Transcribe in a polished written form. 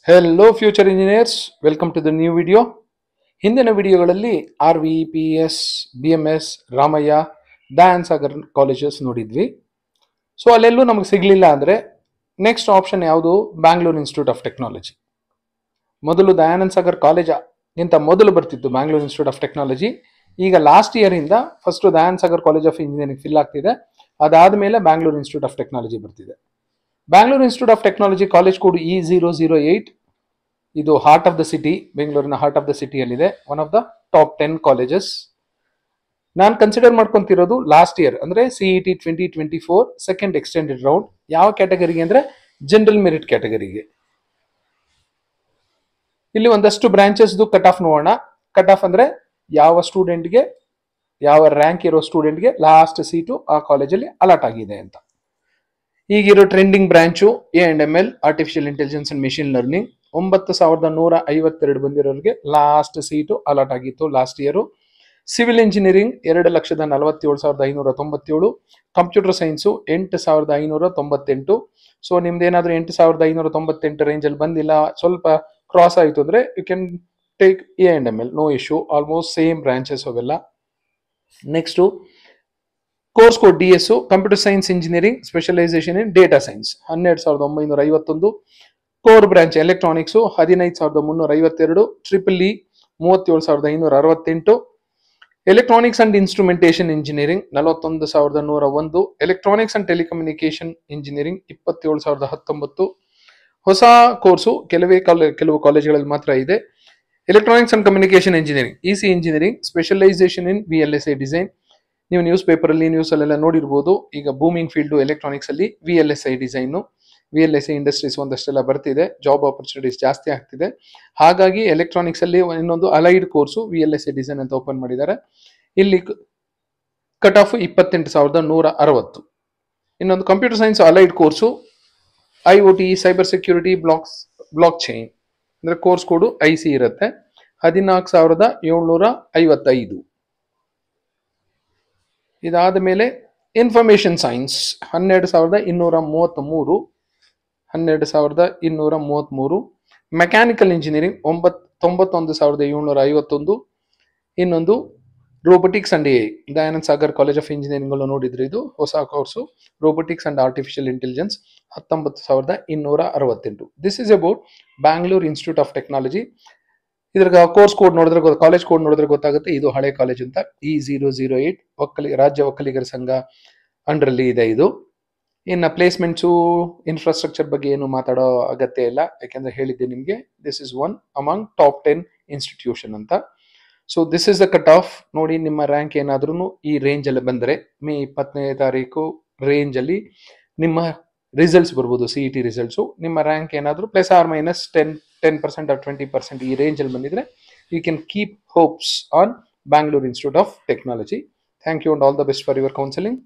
Hello future engineers, welcome to the new video. ಹಿಂದಿನ ವಿಡಿಯೋಗಳಲ್ಲಿ R V P S B M S Ramaiah Dayananda Sagar colleges ನೋಡಿದ್ವಿ. So ಅಲ್ಲೆಲ್ಲೂ ನಮಗೆ ಸಿಗಲಿಲ್ಲ ಅಂದರೆ ನೆಕ್ಸ್ಟ್ ಆಪ್ಷನ್ ಯಾವುದು? Bangalore institute of technology. ಮೊದಲು ದಯಾನಂದ ಸಾಗರ್ ಕಾಲೇಜ್ ಇಂತ ಮೊದಲು ಬರ್ತಿತ್ತು ಬ್ಯಾಂಗ್ಳೂರ್ ಇನ್ಸ್ಟಿಟ್ಯೂಟ್ ಆಫ್ ಟೆಕ್ನಾಲಜಿ. ಈಗ ಲಾಸ್ಟ್ ಇಯರ್ ಇಂದ first Dayananda Sagar college of engineering fill ಆಗ್ತಿದೆ. ಅದಾದ್ಮೇಲೆ ಬ್ಯಾಂಗ್ಳೂರ್ ಇನ್ಸ್ಟಿಟ್ಯೂಟ್ ಆಫ್ ಟೆಕ್ನಾಲಜಿ ಬರ್ತಿದೆ. Bangalore institute of technology college code E008. ಇದು ಹಾರ್ಟ್ ಆಫ್ ದ ಸಿಟಿ, ಬೆಂಗಳೂರಿನ ಹಾರ್ಟ್ ಆಫ್ ದ ಸಿಟಿಯಲ್ಲಿದೆ. One of the top 10 colleges. ನಾನು consider ಮಾಡ್ಕೊಂತಿರೋದು ಲಾಸ್ಟ್ ಇಯರ್ ಅಂದ್ರೆ CET 2024 ಸೆಕೆಂಡ್ ಎಕ್ಸ್ಟೆಂಡೆಡ್ ರೌಂಡ್. ಯಾವ ಕ್ಯಾಟಗರಿಗೆ ಅಂದ್ರೆ ಜನರಲ್ ಮೆರಿಟ್ ಕ್ಯಾಟಗರಿಗೆ. ಇಲ್ಲಿ ಒಂದಷ್ಟು ಬ್ರಾಂಚಸ್ ಕಟ್ ಆಫ್ ನೋಡೋಣ. ಕಟ್ ಆಫ್ ಅಂದ್ರೆ ಯಾವ ಸ್ಟೂಡೆಂಟ್ಗೆ, ಯಾವ ರ್ಯಾಂಕ್ ಇರೋ ಸ್ಟೂಡೆಂಟ್ಗೆ ಲಾಸ್ಟ್ ಸೀಟು ಆ ಕಾಲೇಜಲ್ಲಿ ಅಲಾಟ್ ಆಗಿದೆ ಅಂತ. ಈಗಿರೋ trending branch A&ML, artificial intelligence and machine learning. 9,152 ಬಂದಿರೋರಿಗೆ ಲಾಸ್ಟ್ ಸೀಟು ಅಲಾಟ್ ಆಗಿತ್ತು last year. Civil engineering 2,47,597. Computer science 8,598. So ನಿಮ್ದೇನಾದ್ರೂ 8,598 ರೇಂಜಲ್ಲಿ ಬಂದಿಲ್ಲ, ಸ್ವಲ್ಪ ಕ್ರಾಸ್ ಆಯಿತು ಅಂದ್ರೆ you can take A&ML, no issue. Almost same branches ಅವೆಲ್ಲ. Next course code DS, computer science engineering, specialisation in data science 12,951. Core branch electronics 15,352. TEEE 37,568. Electronics and instrumentation engineering 41,101. Electronics and telecommunication engineering 27,019. ಹೊಸ course ಕೆಲವು ಕಾಲೇಜುಗಳಲ್ಲಿ ಮಾತ್ರ ಇದೆ. Electronics and communication engineering EC engineering, specialisation in VLSI design. ನೀವು news ಪೇಪರಲ್ಲಿ ನ್ಯೂಸಲ್ಲೆಲ್ಲ ನೋಡಿರ್ಬೋದು. ಈಗ ಬೂಮಿಂಗ್ ಫೀಲ್ಡು ಎಲೆಕ್ಟ್ರಾನಿಕ್ಸ್ ಅಲ್ಲಿ VLSI ಡಿಸೈನು, VLSI ಇಂಡಸ್ಟ್ರೀಸ್ ಒಂದಷ್ಟೆಲ್ಲ ಬರ್ತಿದೆ. ಜಾಬ್ ಆಪರ್ಚುನಿಟೀಸ್ ಜಾಸ್ತಿ ಆಗ್ತಿದೆ. ಹಾಗಾಗಿ ಎಲೆಕ್ಟ್ರಾನಿಕ್ಸ್ ಅಲ್ಲಿ ಇನ್ನೊಂದು ಅಲೈಡ್ ಕೋರ್ಸು VLSI ಡಿಸೈನ್ ಅಂತ ಓಪನ್ ಮಾಡಿದ್ದಾರೆ. ಇಲ್ಲಿ ಕಟ್ ಆಫ್ 28,160. ಇನ್ನೊಂದು computer science allied course IoT, cyber security, block chain ಅಂದ್ರೆ ಕೋರ್ಸ್ ಕೋಡು IC ಇರುತ್ತೆ. 14,755. ಇದಾದ ಮೇಲೆ ಇನ್ಫಾರ್ಮೇಶನ್ ಸೈನ್ಸ್ 12,233. 12,233. Mechanical engineering 91,751. ಇನ್ನೊಂದು robotics and AI, Dayananda Sagar college of engineering ಅಲ್ಲೂ ನೋಡಿದ್ರೆ ಇದು ಹೊಸ course robotics and artificial intelligence 19,268. This is about Bangalore institute of technology. ಇದ್ರ ಕೋರ್ಸ್ ಕೋಡ್ ನೋಡಿದ್ರೆ, ಕಾಲೇಜ್ ಕೋಡ್ ನೋಡಿದ್ರೆ ಗೊತ್ತಾಗುತ್ತೆ ಇದು ಹಳೆ ಕಾಲೇಜ್ ಅಂತ. E008 ರಾಜ್ಯ ಒಕ್ಕಲಿಗರ ಸಂಘ ಅಂಡರಲ್ಲಿ ಇದೆ ಇದು. ಇನ್ನು ಪ್ಲೇಸ್ಮೆಂಟ್ಸು, ಇನ್ಫ್ರಾಸ್ಟ್ರಕ್ಚರ್ ಬಗ್ಗೆ ಏನು ಮಾತಾಡೋ ಅಗತ್ಯ ಇಲ್ಲ, ಯಾಕೆಂದ್ರೆ ಹೇಳಿದ್ದೆ ನಿಮಗೆ this is one among top 10 institution ಅಂತ. So this is the cut off. ನೋಡಿ, ನಿಮ್ಮ ರ್ಯಾಂಕ್ ಏನಾದ್ರೂ ಈ ರೇಂಜ್ ಅಲ್ಲಿ ಬಂದರೆ ಮೇ 20ನೇ ತಾರೀಕು ರೇಂಜ್ ಅಲ್ಲಿ ನಿಮ್ಮ ರಿಸಲ್ಟ್ಸ್ ಬರ್ಬೋದು. CET ರಿಸಲ್ಟ್ಸು ನಿಮ್ಮ ರ್ಯಾಂಕ್ ಏನಾದರೂ ಪ್ಲಸ್ ಆರ್ ಮೈನಸ್ 10% or 20% ಈ ರೇಂಜ್ ಅಲ್ಲಿ ಬಂದಿದ್ರೆ you can keep hopes on Bangalore institute of technology. Thank you and all the best for your counselling.